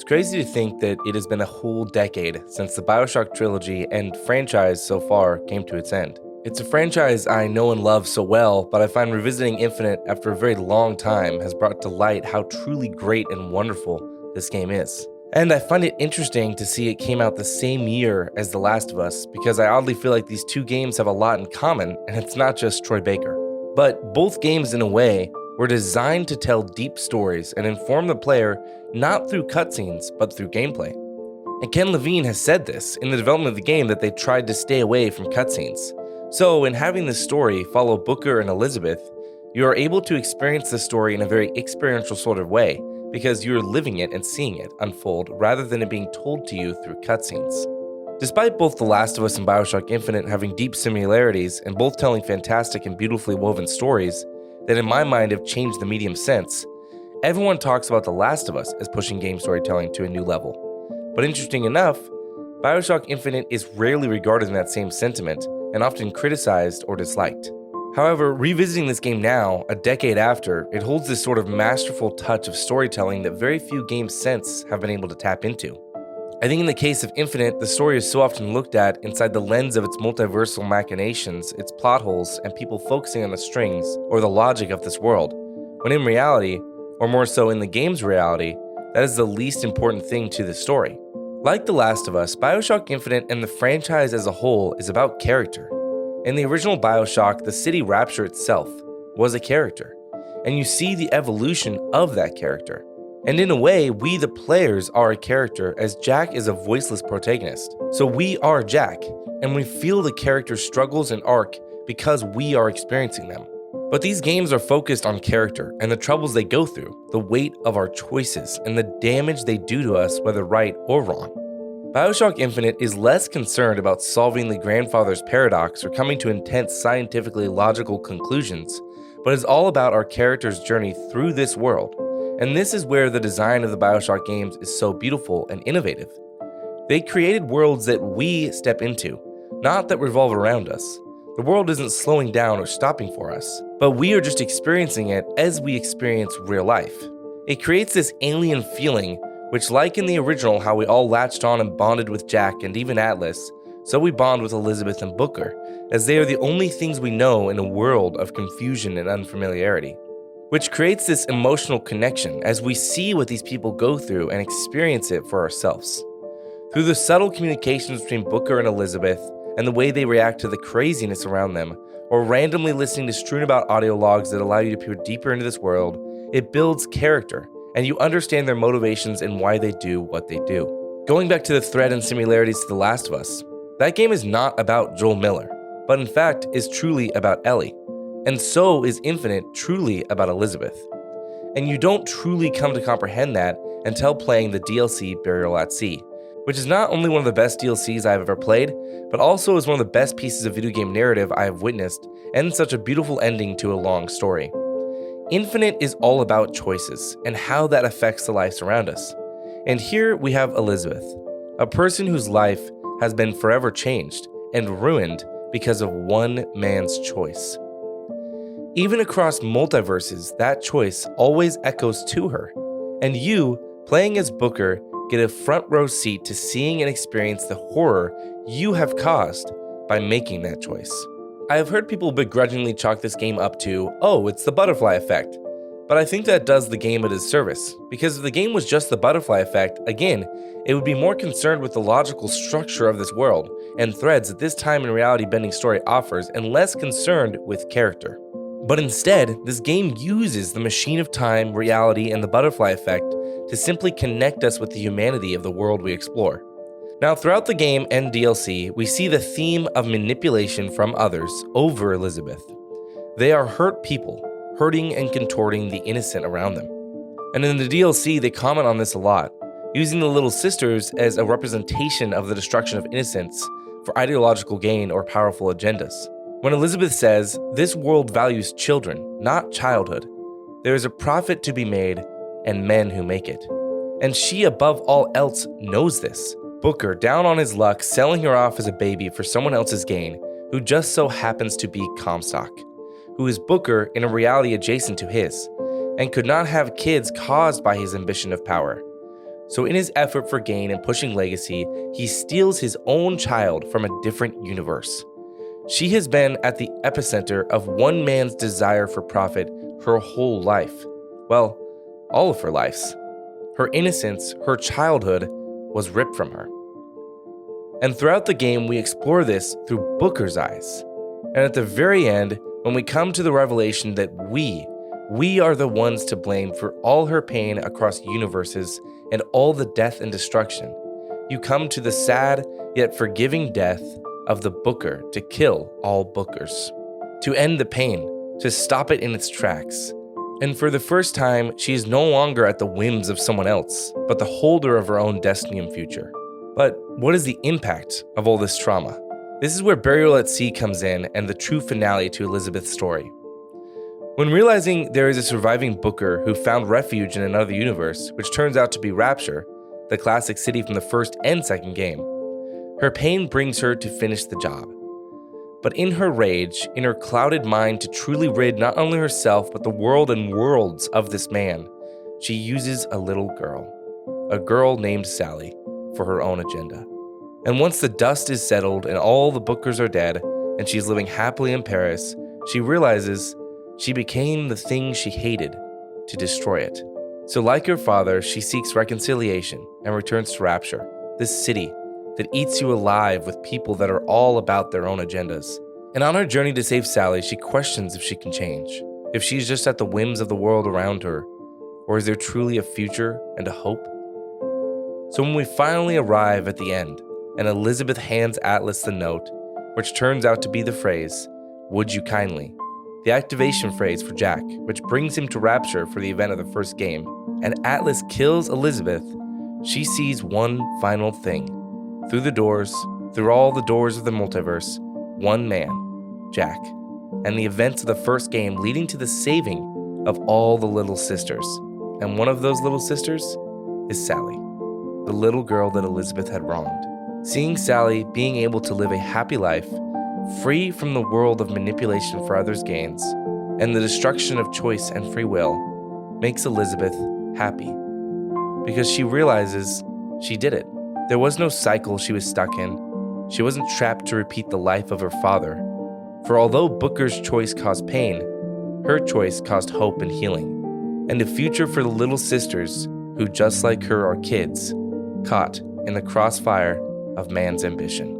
crazy to think that it has been a whole decade since the Bioshock trilogy and franchise so far came to its end. It's a franchise I know and love so well, but I find revisiting Infinite after a very long time has brought to light how truly great and wonderful this game is. And I find it interesting to see it came out the same year as The Last of Us, because I oddly feel like these two games have a lot in common, and it's not just Troy Baker. But both games, in a way, were designed to tell deep stories and inform the player not through cutscenes, but through gameplay. And Ken Levine has said this in the development of the game, that they tried to stay away from cutscenes. So in having this story follow Booker and Elizabeth, you are able to experience the story in a very experiential sort of way, because you're living it and seeing it unfold rather than it being told to you through cutscenes. Despite both The Last of Us and Bioshock Infinite having deep similarities and both telling fantastic and beautifully woven stories that in my mind have changed the medium since, everyone talks about The Last of Us as pushing game storytelling to a new level. But interesting enough, Bioshock Infinite is rarely regarded in that same sentiment and often criticized or disliked. However, revisiting this game now, a decade after, it holds this sort of masterful touch of storytelling that very few games since have been able to tap into. I think in the case of Infinite, the story is so often looked at inside the lens of its multiversal machinations, its plot holes, and people focusing on the strings or the logic of this world, when in reality, or more so in the game's reality, that is the least important thing to the story. Like The Last of Us, Bioshock Infinite and the franchise as a whole is about character. In the original Bioshock, the city Rapture itself was a character, and you see the evolution of that character. And in a way, we the players are a character, as Jack is a voiceless protagonist. So we are Jack, and we feel the character's struggles and arc because we are experiencing them. But these games are focused on character and the troubles they go through, the weight of our choices, and the damage they do to us, whether right or wrong. Bioshock Infinite is less concerned about solving the grandfather's paradox or coming to intense scientifically logical conclusions, but is all about our character's journey through this world. And this is where the design of the Bioshock games is so beautiful and innovative. They created worlds that we step into, not that revolve around us. The world isn't slowing down or stopping for us, but we are just experiencing it as we experience real life. It creates this alien feeling, which, like in the original, how we all latched on and bonded with Jack and even Atlas, so we bond with Elizabeth and Booker, as they are the only things we know in a world of confusion and unfamiliarity. Which creates this emotional connection as we see what these people go through and experience it for ourselves. Through the subtle communications between Booker and Elizabeth, and the way they react to the craziness around them, or randomly listening to strewn about audio logs that allow you to peer deeper into this world, it builds character, and you understand their motivations and why they do what they do. Going back to the thread and similarities to The Last of Us, that game is not about Joel Miller, but in fact is truly about Ellie. And so is Infinite truly about Elizabeth. And you don't truly come to comprehend that until playing the DLC Burial at Sea, which is not only one of the best DLCs I have ever played, but also is one of the best pieces of video game narrative I have witnessed, and such a beautiful ending to a long story. Infinite is all about choices, and how that affects the lives around us. And here we have Elizabeth, a person whose life has been forever changed and ruined because of one man's choice. Even across multiverses, that choice always echoes to her, and you, playing as Booker, get a front row seat to seeing and experience the horror you have caused by making that choice. I have heard people begrudgingly chalk this game up to, oh, it's the butterfly effect, but I think that does the game a disservice, because if the game was just the butterfly effect, again, it would be more concerned with the logical structure of this world and threads that this time and reality bending story offers, and less concerned with character. But instead, this game uses the machine of time, reality, and the butterfly effect to simply connect us with the humanity of the world we explore. Now, throughout the game and DLC, we see the theme of manipulation from others over Elizabeth. They are hurt people, hurting and contorting the innocent around them. And in the DLC, they comment on this a lot, using the Little Sisters as a representation of the destruction of innocence for ideological gain or powerful agendas. When Elizabeth says, "This world values children, not childhood. There is a profit to be made, and men who make it." And she, above all else, knows this. Booker, down on his luck, selling her off as a baby for someone else's gain, who just so happens to be Comstock, who is Booker in a reality adjacent to his, and could not have kids caused by his ambition of power. So in his effort for gain and pushing legacy, he steals his own child from a different universe. She has been at the epicenter of one man's desire for profit her whole life. Well, all of her lives. Her innocence, her childhood, was ripped from her. And throughout the game, we explore this through Booker's eyes. And at the very end, when we come to the revelation that we are the ones to blame for all her pain across universes and all the death and destruction, you come to the sad yet forgiving death of the Booker to kill all Bookers, to end the pain, to stop it in its tracks. And for the first time, she is no longer at the whims of someone else, but the holder of her own destiny and future. But what is the impact of all this trauma? This is where Burial at Sea comes in and the true finale to Elizabeth's story. When realizing there is a surviving Booker who found refuge in another universe, which turns out to be Rapture, the classic city from the first and second game, her pain brings her to finish the job. But in her rage, in her clouded mind to truly rid not only herself but the world and worlds of this man, she uses a little girl, a girl named Sally, for her own agenda. And once the dust is settled and all the Bookers are dead and she's living happily in Paris, she realizes she became the thing she hated to destroy it. So like her father, she seeks reconciliation and returns to Rapture, this city that eats you alive with people that are all about their own agendas. And on her journey to save Sally, she questions if she can change, if she's just at the whims of the world around her, or is there truly a future and a hope? So when we finally arrive at the end, and Elizabeth hands Atlas the note, which turns out to be the phrase, "Would you kindly?" the activation phrase for Jack, which brings him to Rapture for the event of the first game, and Atlas kills Elizabeth, she sees one final thing. Through the doors, through all the doors of the multiverse, one man, Jack, and the events of the first game leading to the saving of all the little sisters. And one of those little sisters is Sally, the little girl that Elizabeth had wronged. Seeing Sally being able to live a happy life, free from the world of manipulation for others' gains, and the destruction of choice and free will, makes Elizabeth happy. Because she realizes she did it. There was no cycle she was stuck in. She wasn't trapped to repeat the life of her father. For although Booker's choice caused pain, her choice caused hope and healing, and a future for the little sisters who, just like her, are kids, caught in the crossfire of man's ambition.